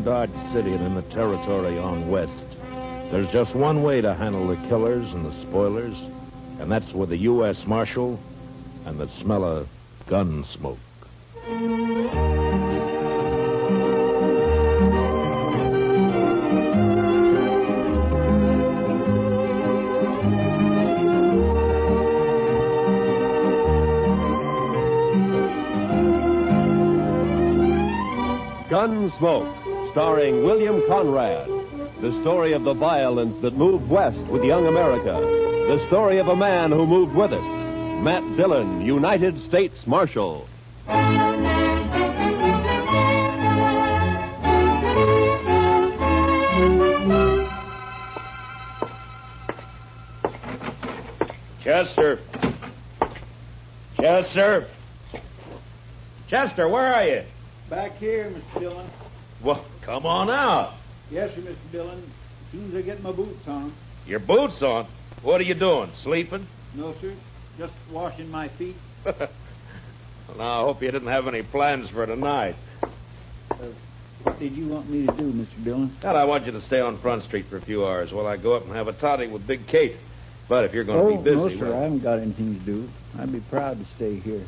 Dodge City and in the territory on west, there's just one way to handle the killers and the spoilers, and that's with the U.S. Marshal and the smell of gun smoke. Gunsmoke, starring William Conrad. The story of the violence that moved west with young America. The story of a man who moved with it. Matt Dillon, United States Marshal. Chester. Chester. Chester, where are you? Back here, Mr. Dillon. Well, come on out. Yes, sir, Mr. Dillon. As soon as I get my boots on. Your boots on? What are you doing, sleeping? No, sir. Just washing my feet. Well, now, I hope you didn't have any plans for tonight. What did you want me to do, Mr. Dillon? Well, I want you to stay on Front Street for a few hours while I go up and have a toddy with Big Kate. But if you're going to be busy... No, sir, well... I haven't got anything to do. I'd be proud to stay here.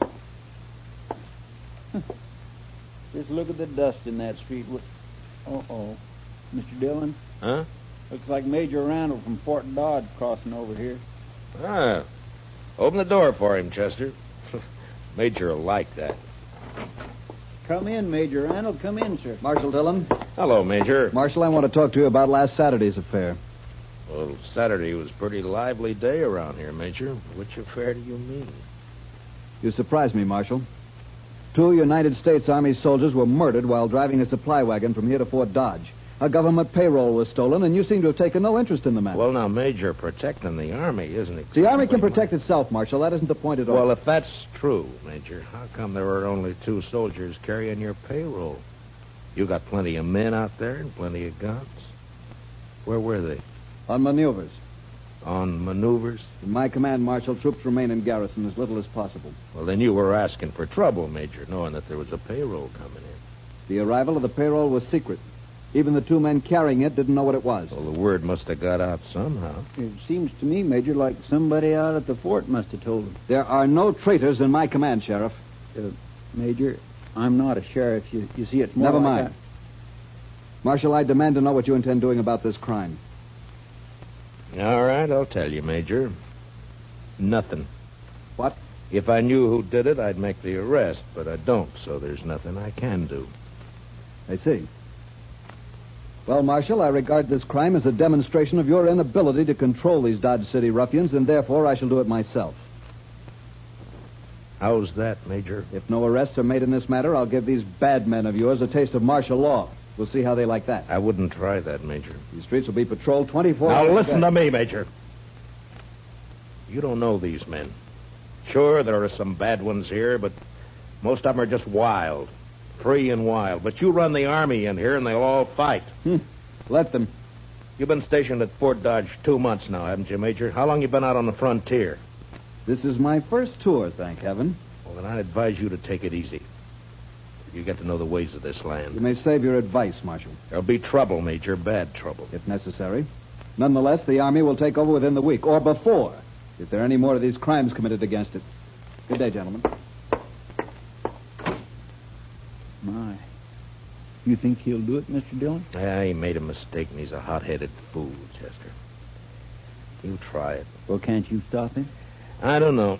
Just look at the dust in that street. Uh-oh. Mr. Dillon? Huh? Looks like Major Randall from Fort Dodge crossing over here. Ah. Open the door for him, Chester. Major will like that. Come in, Major Randall. Come in, sir. Marshal Dillon? Hello, Major. Marshal, I want to talk to you about last Saturday's affair. Well, Saturday was a pretty lively day around here, Major. Which affair do you mean? You surprised me, Marshal. 2 United States Army soldiers were murdered while driving a supply wagon from here to Fort Dodge. A government payroll was stolen, and you seem to have taken no interest in the matter. Well, now, Major, protecting the Army isn't exactly... The Army can protect itself, Marshal. That isn't the point at all. Well, if that's true, Major, how come there were only 2 soldiers carrying your payroll? You got plenty of men out there and plenty of guns. Where were they? On maneuvers. On maneuvers? In my command, Marshal, troops remain in garrison as little as possible. Well, then you were asking for trouble, Major, knowing that there was a payroll coming in. The arrival of the payroll was secret. Even the 2 men carrying it didn't know what it was. Well, the word must have got out somehow. It seems to me, Major, like somebody out at the fort must have told him. There are no traitors in my command, Sheriff. Major, I'm not a sheriff. You see, it's more Never like mind. Marshal, I demand to know what you intend doing about this crime. All right, I'll tell you, Major. Nothing. What? If I knew who did it, I'd make the arrest, but I don't, so there's nothing I can do. I see. Well, Marshal, I regard this crime as a demonstration of your inability to control these Dodge City ruffians, and therefore I shall do it myself. How's that, Major? If no arrests are made in this matter, I'll give these bad men of yours a taste of martial law. We'll see how they like that. I wouldn't try that, Major. These streets will be patrolled 24 hours. Now, listen to me, Major. You don't know these men. Sure, there are some bad ones here, but most of them are just wild. Free and wild. But you run the Army in here, and they'll all fight. Let them. You've been stationed at Fort Dodge 2 months now, haven't you, Major? How long you been out on the frontier? This is my first tour, thank heaven. Well, then I advise you to take it easy. You get to know the ways of this land. You may save your advice, Marshal. There'll be trouble, Major, bad trouble. If necessary. Nonetheless, the Army will take over within the week, or before, if there are any more of these crimes committed against it. Good day, gentlemen. My. You think he'll do it, Mr. Dillon? Yeah, he made a mistake, and he's a hot-headed fool, Chester. You try it. Well, can't you stop him? I don't know.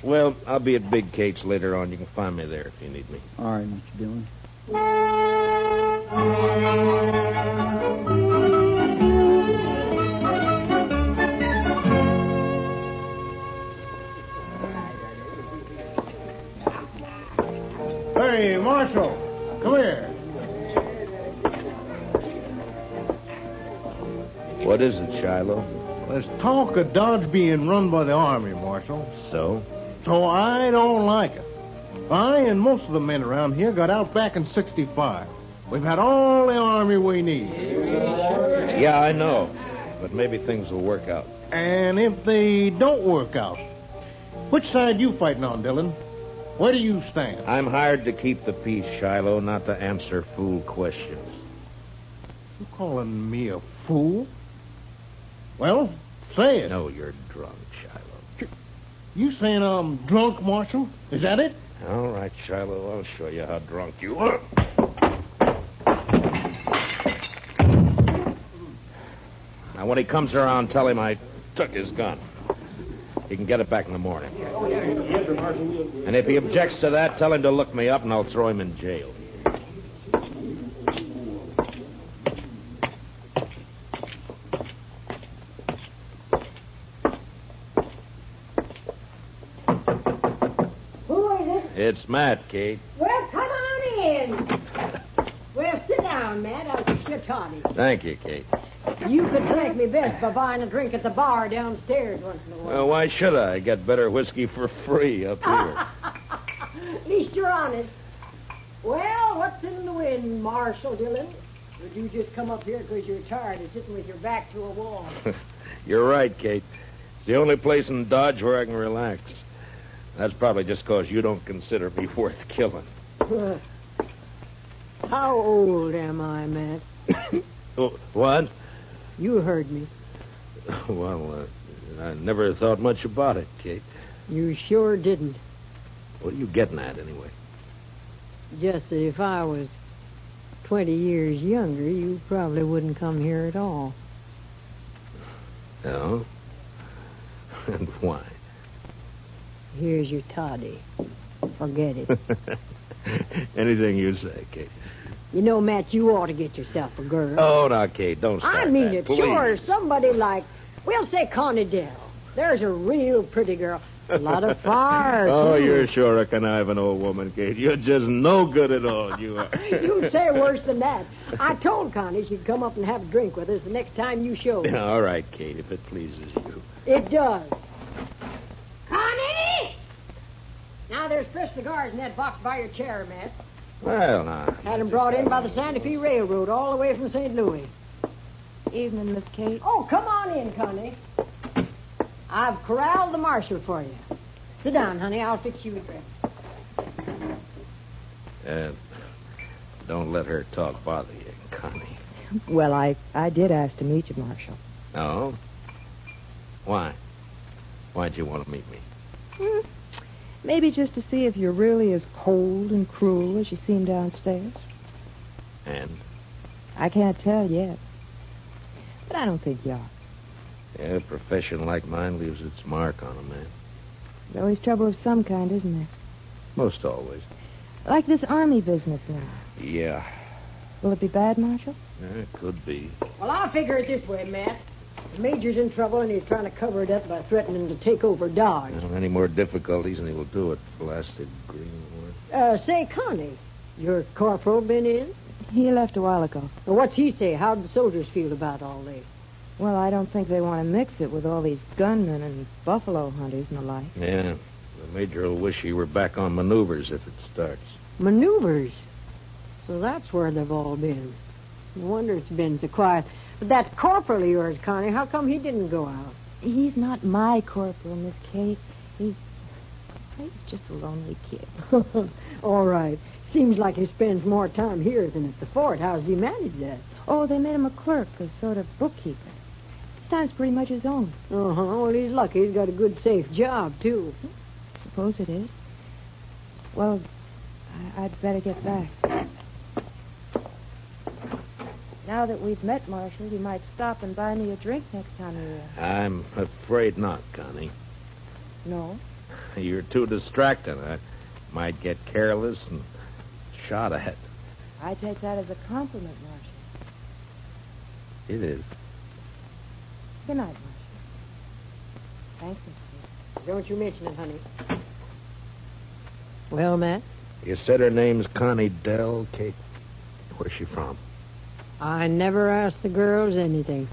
Well, I'll be at Big Kate's later on. You can find me there if you need me. All right, Mr. Dillon. Hey, Marshal, come here. What is it, Shiloh? There's talk of Dodge being run by the Army, Marshal. So? So I don't like it. I and most of the men around here got out back in 65. We've had all the Army we need. Yeah, I know. But maybe things will work out. And if they don't work out, which side you fighting on, Dillon? Where do you stand? I'm hired to keep the peace, Shiloh, not to answer fool questions. You calling me a fool? Well, say it. No, you're drunk, Shiloh. You saying I'm drunk, Marshal? Is that it? All right, Shiloh, I'll show you how drunk you are. Now, when he comes around, tell him I took his gun. He can get it back in the morning. And if he objects to that, tell him to look me up and I'll throw him in jail. Who is it? It's Matt, Kate. Well, come on in. Well, sit down, Matt. I'll fix you a toddy. Thank you, Kate. You could thank me best by buying a drink at the bar downstairs once in a while. Well, why should I? Get better whiskey for free up here. At least you're honest. Well, what's in the wind, Marshal Dillon? Or did you just come up here because you're tired of sitting with your back to a wall? You're right, Kate. It's the only place in Dodge where I can relax. That's probably just because you don't consider me worth killing. How old am I, Matt? Oh, what? You heard me. Well, I never thought much about it, Kate. You sure didn't. What are you getting at, anyway? Just that if I was 20 years younger, you probably wouldn't come here at all. No? And why? Here's your toddy. Forget it. Anything you say, Kate. You know, Matt, you ought to get yourself a girl. Oh, now, Kate, don't start I mean that, it, please. sure. Somebody like, we'll say Connie Dell. There's a real pretty girl. A lot of fire, Oh, too. you're sure a conniving old woman, Kate. You're just no good at all, you are. You'd say worse than that. I told Connie she'd come up and have a drink with us the next time you showed. All right, Kate, if it pleases you. It does. Connie! Now, there's fresh cigars in that box by your chair, Matt. Well, now. Had them brought in by the Santa Fe Railroad all the way from St. Louis. Evening, Miss Kate. Oh, come on in, Connie. I've corralled the marshal for you. Sit down, honey. I'll fix you a drink. Don't let her talk bother you, Connie. Well, I did ask to meet you, Marshal. No? Why? Why'd you want to meet me? Maybe just to see if you're really as cold and cruel as you seem downstairs. And? I can't tell yet. But I don't think you are. Yeah, a profession like mine leaves its mark on a man. There's always trouble of some kind, isn't there? Most always. Like this army business now. Yeah. Will it be bad, Marshal? It could be. Well, I'll figure it this way, Matt. The Major's in trouble, and he's trying to cover it up by threatening to take over Dodge. Any more difficulties, and he will do it. Blasted greenwood. Say, Connie, your corporal been in? He left a while ago. Well, what's he say? How'd the soldiers feel about all this? Well, I don't think they want to mix it with all these gunmen and buffalo hunters and the like. Yeah. The Major will wish he were back on maneuvers if it starts. Maneuvers? So that's where they've all been. No wonder it's been so quiet. But that corporal of yours, Connie, how come he didn't go out? He's not my corporal, Miss Kate. He's just a lonely kid. All right. Seems like he spends more time here than at the fort. How's he manage that? Oh, they made him a clerk, a sort of bookkeeper. His time's pretty much his own. Uh-huh. Well, he's lucky. He's got a good, safe job, too. Suppose it is. Well, I'd better get back. Now that we've met, Marshal, you might stop and buy me a drink next time you're here. I'm afraid not, Connie. No? You're too distracting. I might get careless and shot at. I take that as a compliment, Marshal. It is. Good night, Marshal. Thanks, Miss Kate. Don't you mention it, honey. Well, Matt? You said her name's Connie Dell, Kate. Where's she from? I never ask the girls anything.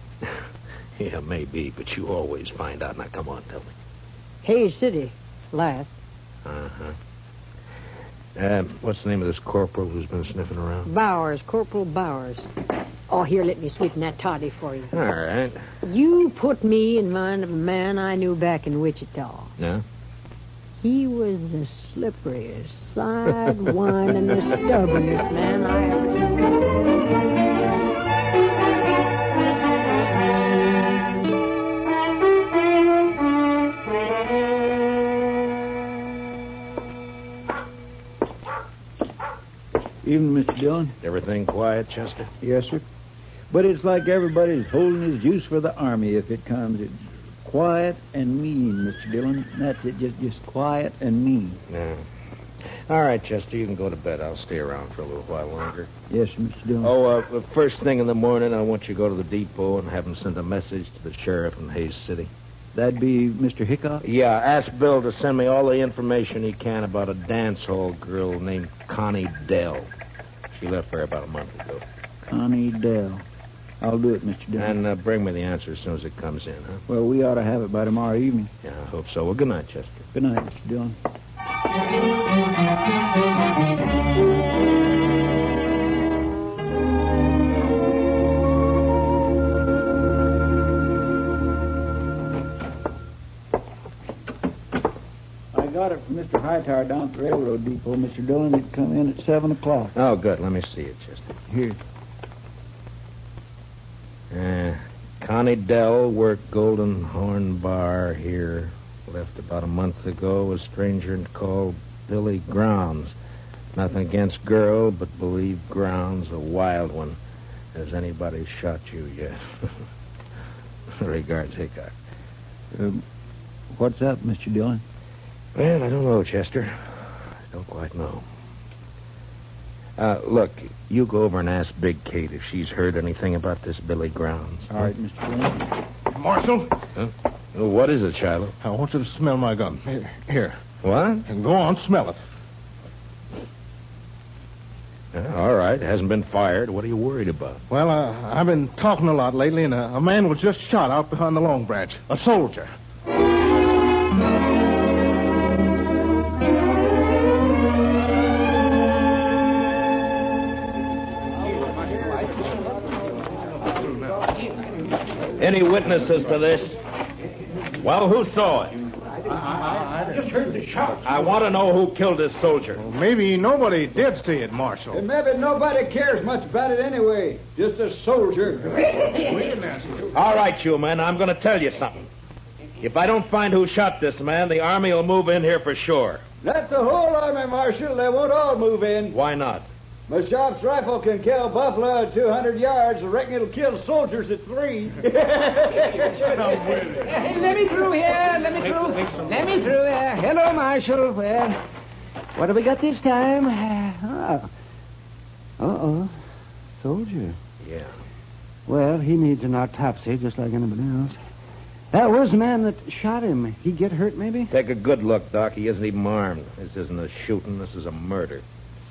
Yeah, maybe, but you always find out. Now, come on, tell me. Hayes City, last. Uh-huh. What's the name of this corporal who's been sniffing around? Bowers, Corporal Bowers. Oh, here, let me sweeten that toddy for you. All right. You put me in mind of a man I knew back in Wichita. Yeah? He was the slipperiest, side-winding, the stubbornest man I ever Evening, Mr. Dillon. Everything quiet, Chester? Yes, sir. But it's like everybody's holding his juice for the army if it comes. It's quiet and mean, Mr. Dillon. That's it, just quiet and mean. Yeah. All right, Chester, you can go to bed. I'll stay around for a little while longer. Yes, sir, Mr. Dillon. Oh, first thing in the morning, I want you to go to the depot and have him send a message to the sheriff in Hayes City. That'd be Mr. Hickok? Yeah, ask Bill to send me all the information he can about a dance hall girl named Connie Dell. She left there about a month ago. Connie Dell. I'll do it, Mr. Dillon. And bring me the answer as soon as it comes in, huh? Well, we ought to have it by tomorrow evening. Yeah, I hope so. Well, good night, Chester. Good night, Mr. Dillon. I got it from Mr. Hightower down at the railroad depot, Mr. Dillon. It come in at 7 o'clock. Oh, good. Let me see it, Chester. Here. Connie Dell worked Golden Horn Bar here. Left about a month ago. A stranger called Billy Grounds. Nothing against girl, but believe Grounds a wild one. Has anybody shot you yet? Regards, Hickok. What's up, Mr. Dillon? Well, I don't know, Chester. I don't quite know. Look, you go over and ask Big Kate if she's heard anything about this Billy Grounds. All right, Mr. Dillon. Marshal, Huh? Oh, what is it, Shiloh? I want you to smell my gun. Here. What? And go on, smell it. All right. It hasn't been fired. What are you worried about? Well, I've been talking a lot lately, and a man was just shot out behind the Long Branch. A soldier. Any witnesses to this? Well, who saw it? I just heard the shot. I want to know who killed this soldier. Well, maybe nobody did see it, Marshal. Maybe nobody cares much about it anyway. Just a soldier. All right, you men, I'm going to tell you something. If I don't find who shot this man, the Army will move in here for sure. Not the whole army, Marshal. They won't all move in. Why not? My shop's rifle can kill buffalo at 200 yards. I reckon it'll kill soldiers at 3. Let me through here. Let me through here. Hello, Marshal. Well, what have we got this time? Uh-oh. Soldier. Yeah. Well, he needs an autopsy just like anybody else. That was the man that shot him. He get hurt, maybe? Take a good look, Doc. He isn't even armed. This isn't a shooting. This is a murder.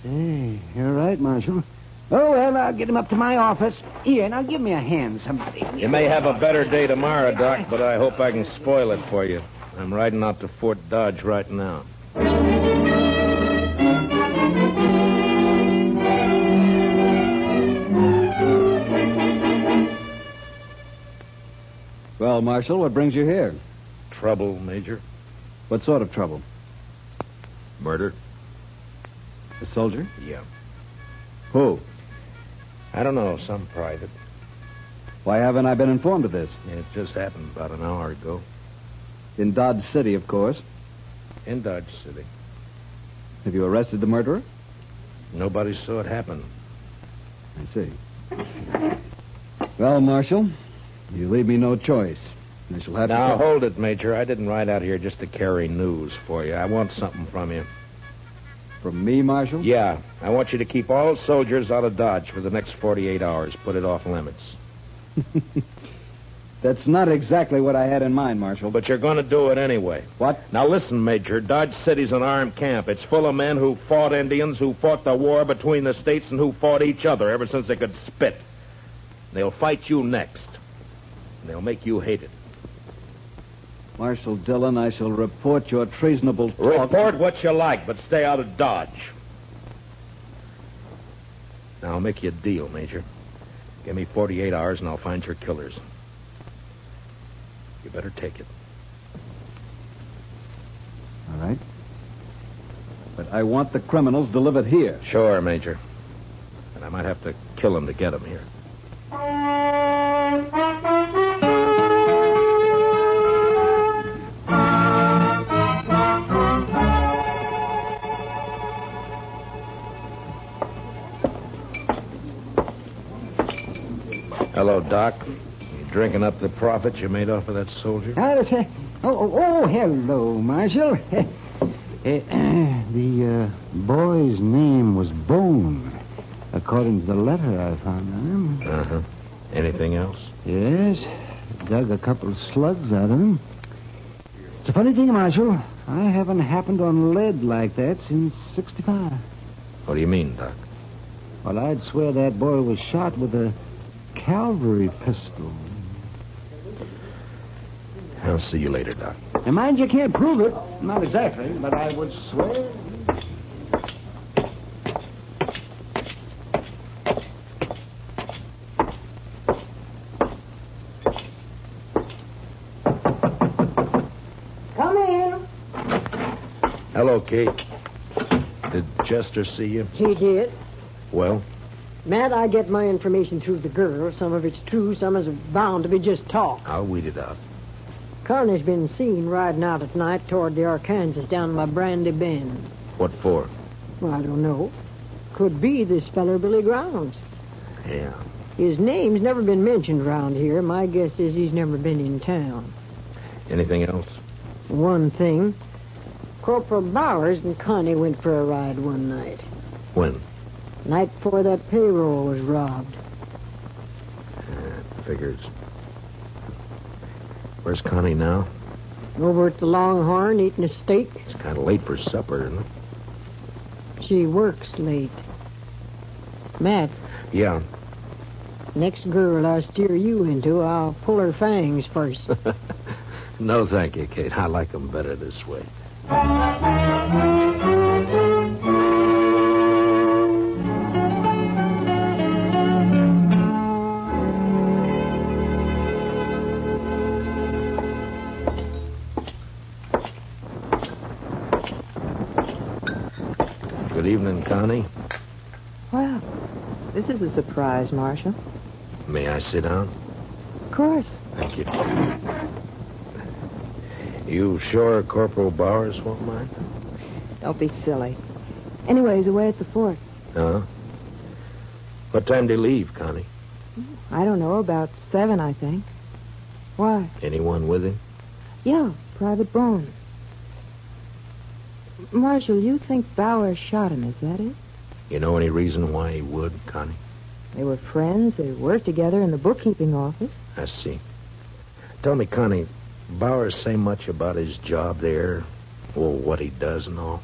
Hey, you're right, Marshal. Oh, well, I'll get him up to my office. Here, now give me a hand, somebody. You may have a better day tomorrow, Doc, but I hope I can spoil it for you. I'm riding out to Fort Dodge right now. Well, Marshal, what brings you here? Trouble, Major? What sort of trouble? Murder? A soldier? Yeah. Who? I don't know, some private. Why haven't I been informed of this? It just happened about an hour ago. In Dodge City, of course. In Dodge City. Have you arrested the murderer? Nobody saw it happen. I see. Well, Marshal, you leave me no choice. I shall have Now, to... hold it, Major. I didn't ride out here just to carry news for you. I want something from you. From me, Marshal? Yeah. I want you to keep all soldiers out of Dodge for the next 48 hours. Put it off limits. That's not exactly what I had in mind, Marshal. But you're going to do it anyway. What? Now, listen, Major. Dodge City's an armed camp. It's full of men who fought Indians, who fought the war between the states, and who fought each other ever since they could spit. They'll fight you next. And they'll make you hate it. Marshal Dillon, I shall report your treasonable talk. Report what you like, but stay out of Dodge. Now, I'll make you a deal, Major. Give me 48 hours, and I'll find your killers. You better take it. All right. I want the criminals delivered here. Sure, Major. And I might have to kill him to get him here. Hello, Doc. You drinking up the profit you made off of that soldier? Hello, Marshal. The boy's name was Bone, according to the letter I found on him. Uh-huh. Anything else? Yes. Dug a couple of slugs out of him. It's a funny thing, Marshal. I haven't happened on lead like that since 65. What do you mean, Doc? Well, I'd swear that boy was shot with a cavalry pistol. I'll see you later, Doc. And mind you can't prove it. Not exactly, but I would swear. Come in. Hello, Kate. Did Chester see you? He did. Well? Matt, I get my information through the girl. Some of it's true, some is bound to be just talk. I'll weed it out. Carney's been seen riding out at night toward the Arkansas down by Brandy Bend. What for? Well, I don't know. Could be this feller Billy Grounds. Yeah. His name's never been mentioned around here. My guess is he's never been in town. Anything else? One thing. Corporal Bowers and Connie went for a ride one night. When? Night before that payroll was robbed. Figures. Where's Connie now? Over at the Longhorn eating a steak. It's kind of late for supper, isn't it? She works late. Matt, Yeah. next girl I steer you into, I'll pull her fangs first. No, thank you, Kate. I like them better this way. Good evening, Connie. Well, this is a surprise, Marshal. May I sit down? Of course. Thank you. You sure Corporal Bowers won't mind? Don't be silly. Anyway, he's away at the fort. Huh? What time do you leave, Connie? I don't know, about 7, I think. Why? Anyone with him? Yeah, Private Bone. Marshal, you think Bowers shot him, is that it? You know any reason why he would, Connie? They were friends. They worked together in the bookkeeping office. I see. Tell me, Connie, Bowers say much about his job there? Well, what he does and all?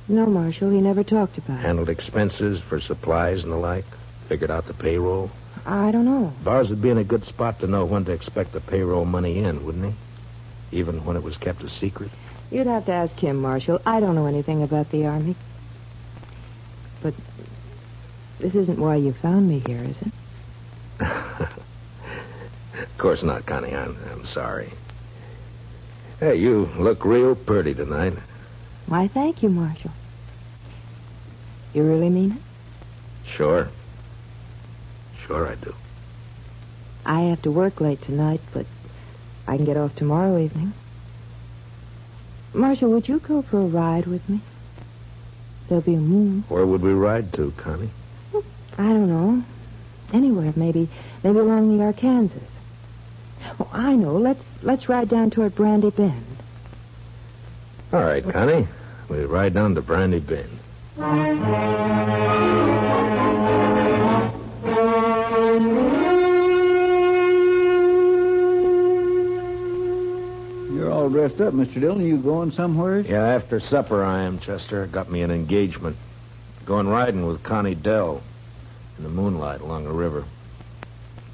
No, Marshal, he never talked about it. Handled expenses for supplies and the like? Figured out the payroll? I don't know. Bowers would be in a good spot to know when to expect the payroll money in, wouldn't he? Even when it was kept a secret? You'd have to ask him, Marshal. I don't know anything about the Army. But this isn't why you found me here, is it? Of course not, Connie. I'm sorry. Hey, you look real pretty tonight. Why, thank you, Marshal. You really mean it? Sure. Sure I do. I have to work late tonight, but I can get off tomorrow evening. Marshal, would you go for a ride with me? There'll be a moon. Where would we ride to, Connie? I don't know. Anywhere, maybe along the Arkansas. Oh, I know. Let's ride down toward Brandy Bend. All right, Connie. We ride down to Brandy Bend. You're all dressed up, Mr. Dillon. You going somewhere? Yeah, after supper I am, Chester. Got me an engagement. Going riding with Connie Dell in the moonlight along the river.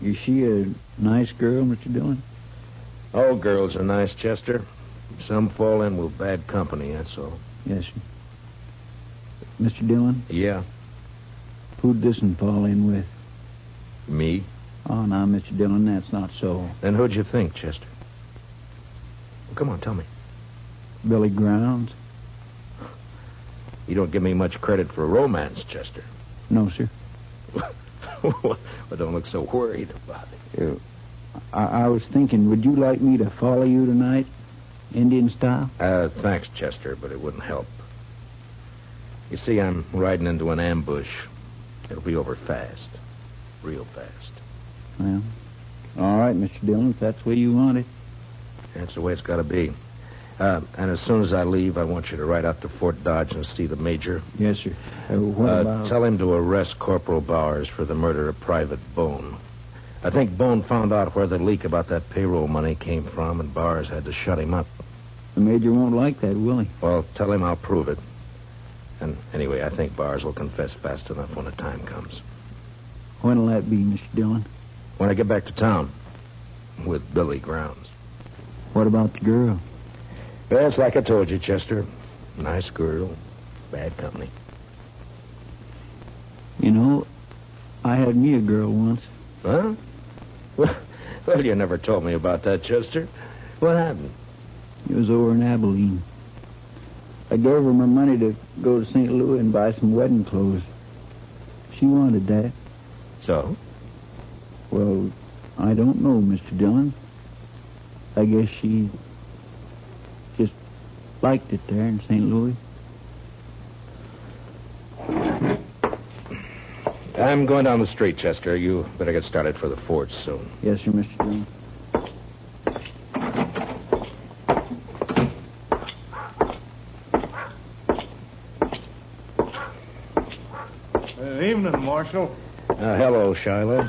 Is she a nice girl, Mr. Dillon? All girls are nice, Chester. Some fall in with bad company, that's all. Yes, sir. Mr. Dillon, Yeah, who'd this one fall in with? me? Oh, now, Mr. Dillon, that's not so. Then who'd you think, Chester? Well, come on, tell me. Billy Grounds? You don't give me much credit for romance, Chester. No, sir. Well, don't look so worried about it. I was thinking, would you like me to follow you tonight, Indian style? Thanks, Chester, but it wouldn't help. You see, I'm riding into an ambush. It'll be over fast. Real fast. Well, all right, Mr. Dillon, if that's the way you want it. That's the way it's got to be. And as soon as I leave, I want you to ride out to Fort Dodge and see the major. Yes, sir. What about... Tell him to arrest Corporal Bowers for the murder of Private Bone. I think Bone found out where the leak about that payroll money came from, and Bowers had to shut him up. The major won't like that, will he? Well, tell him I'll prove it. And anyway, I think Bowers will confess fast enough when the time comes. When'll that be, Mr. Dillon? When I get back to town. With Billy Grounds. What about the girl? Well, it's like I told you, Chester. Nice girl. Bad company. You know, I had me a girl once. Huh? Well, you never told me about that, Chester. What happened? It was over in Abilene. I gave her my money to go to St. Louis and buy some wedding clothes. She wanted that. So? Well, I don't know, Mr. Dillon. I guess she just liked it there in St. Louis. I'm going down the street, Chester. You better get started for the fort soon. Yes, sir, Mr. Dillon. Evening, Marshal. Hello, Shiloh.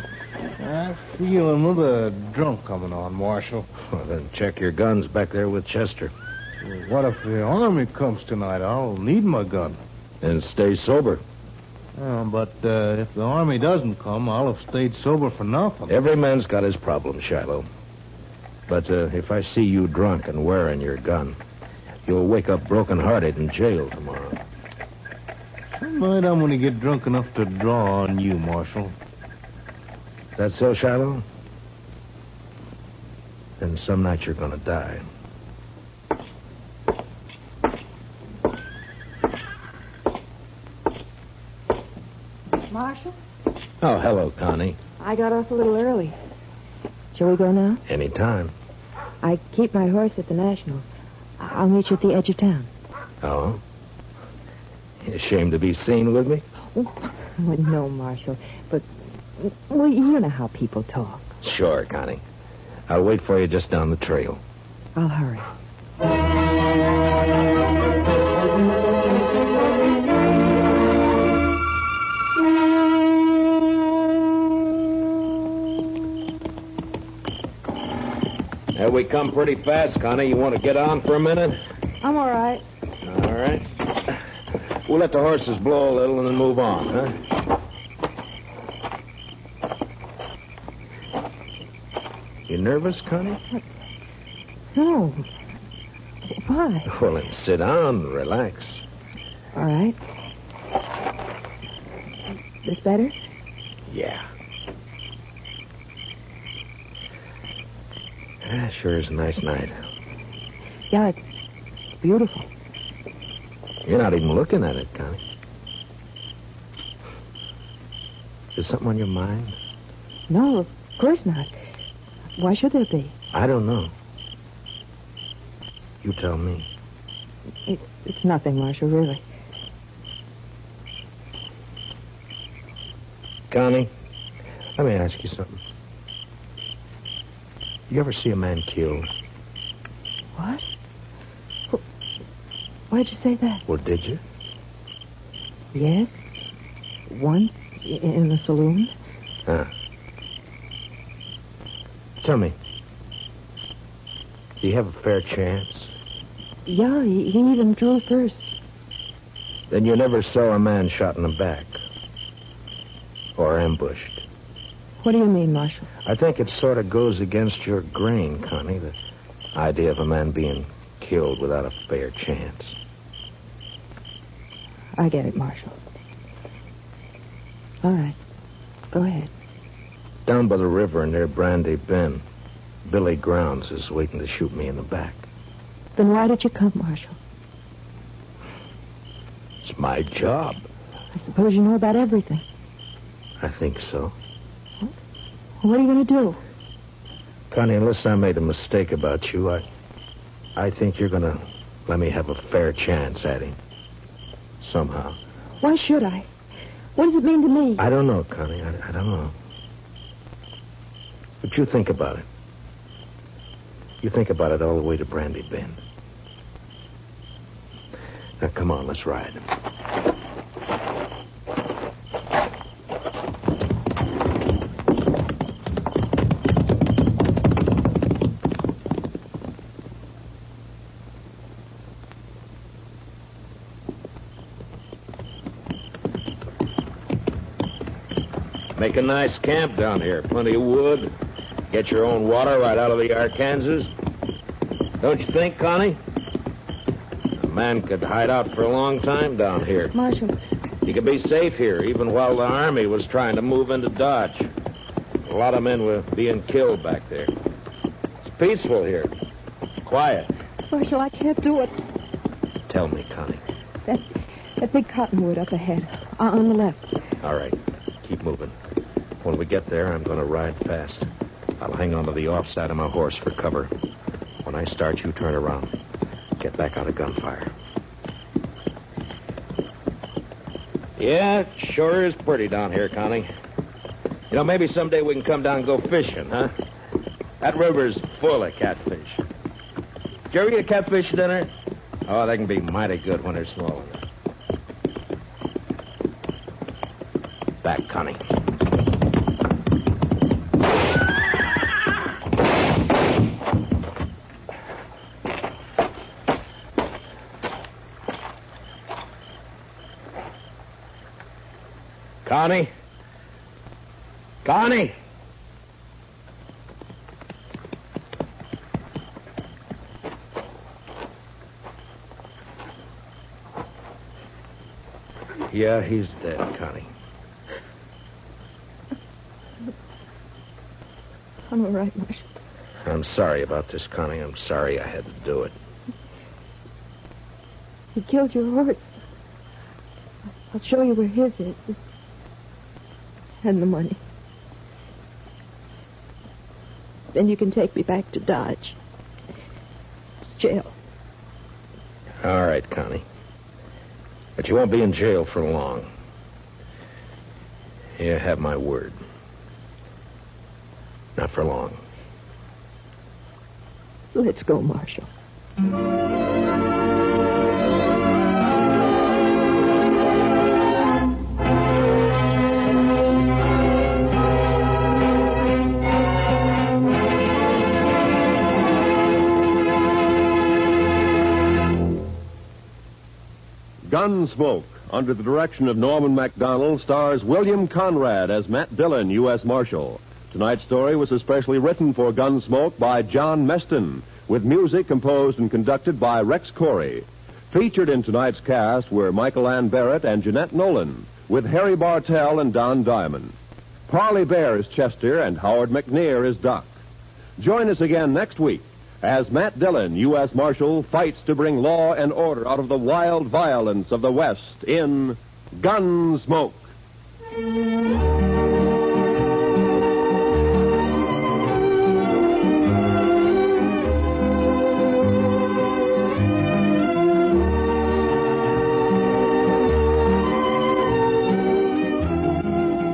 I feel another drunk coming on, Marshal. Well, then check your guns back there with Chester. What if the army comes tonight? I'll need my gun. And stay sober. But if the army doesn't come, I'll have stayed sober for nothing. Every man's got his problems, Shiloh. But if I see you drunk and wearing your gun, you'll wake up broken-hearted in jail tomorrow. Some night I'm going to get drunk enough to draw on you, Marshal. That so, Shiloh? Then some night you're going to die. Marshal? Oh, hello, Connie. I got off a little early. Shall we go now? Anytime. I keep my horse at the National. I'll meet you at the edge of town. Oh? You ashamed to be seen with me? Oh, no, Marshal. But, well, you know how people talk. Sure, Connie. I'll wait for you just down the trail. I'll hurry. We come pretty fast, Connie. You want to get on for a minute? I'm all right. All right. We'll let the horses blow a little and then move on, huh? You nervous, Connie? No. Why? Well, then sit down and relax. All right. This better? Yeah. Sure is a nice night. Yeah, it's beautiful. You're not even looking at it, Connie. Is something on your mind? No, of course not. Why should there be? I don't know. You tell me. It's nothing, Marshal, really. Connie, let me ask you something. You ever see a man killed? What? Why'd you say that? Well, did you? Yes. Once in the saloon. Huh. Tell me, do you have a fair chance? Yeah, he even drew first. Then you never saw a man shot in the back. Or ambushed. What do you mean, Marshal? I think it sort of goes against your grain, Connie, the idea of a man being killed without a fair chance. I get it, Marshal. All right. Go ahead. Down by the river near Brandy Bend, Billy Grounds is waiting to shoot me in the back. Then why did you come, Marshal? It's my job. I suppose you know about everything. I think so. What are you going to do? Connie, unless I made a mistake about you, I think you're going to let me have a fair chance at him. Somehow. Why should I? What does it mean to me? I don't know, Connie. I don't know. But you think about it. You think about it all the way to Brandy Bend. Now, come on, let's ride. Make a nice camp down here. Plenty of wood. Get your own water right out of the Arkansas. Don't you think, Connie? A man could hide out for a long time down here. Marshal. He could be safe here, even while the Army was trying to move into Dodge. A lot of men were being killed back there. It's peaceful here. Quiet. Marshal, I can't do it. Tell me, Connie. That big cottonwood up ahead, on the left. All right. Keep moving. When we get there, I'm going to ride fast. I'll hang on to the offside of my horse for cover. When I start, you turn around. Get back out of gunfire. Yeah, it sure is pretty down here, Connie. You know, maybe someday we can come down and go fishing, huh? That river's full of catfish. Did you ever eat a catfish dinner? Oh, they can be mighty good when they're small. Back, Connie. Connie? Connie? Yeah, he's dead, Connie. I'm all right, Marshal. I'm sorry about this, Connie. I'm sorry I had to do it. He killed your horse. I'll show you where his is. And the money. Then you can take me back to Dodge. Jail. All right, Connie. But you won't be in jail for long. You have my word. Not for long. Let's go, Marshal. Gunsmoke, under the direction of Norman MacDonald, stars William Conrad as Matt Dillon, U.S. Marshal. Tonight's story was especially written for Gunsmoke by John Meston, with music composed and conducted by Rex Corey. Featured in tonight's cast were Michael Ann Barrett and Jeanette Nolan, with Harry Bartell and Don Diamond. Parley Bear is Chester, and Howard McNear is Doc. Join us again next week as Matt Dillon, U.S. Marshal, fights to bring law and order out of the wild violence of the West in Gunsmoke.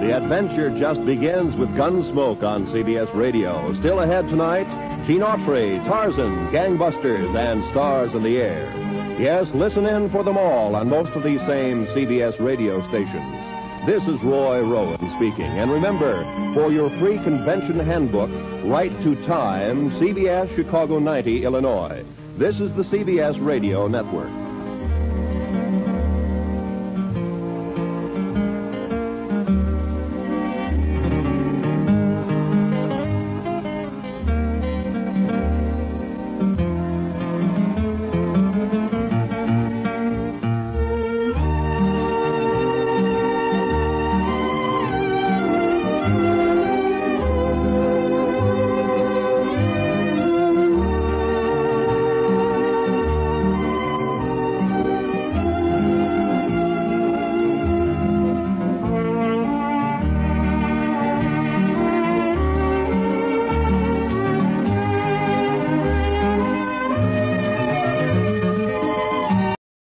The adventure just begins with Gunsmoke on CBS Radio. Still ahead tonight, Gene Autry, Tarzan, Gangbusters, and Stars in the Air. Yes, listen in for them all on most of these same CBS radio stations. This is Roy Rowan speaking. And remember, for your free convention handbook, write to Time, CBS, Chicago 90, Illinois. This is the CBS Radio Network.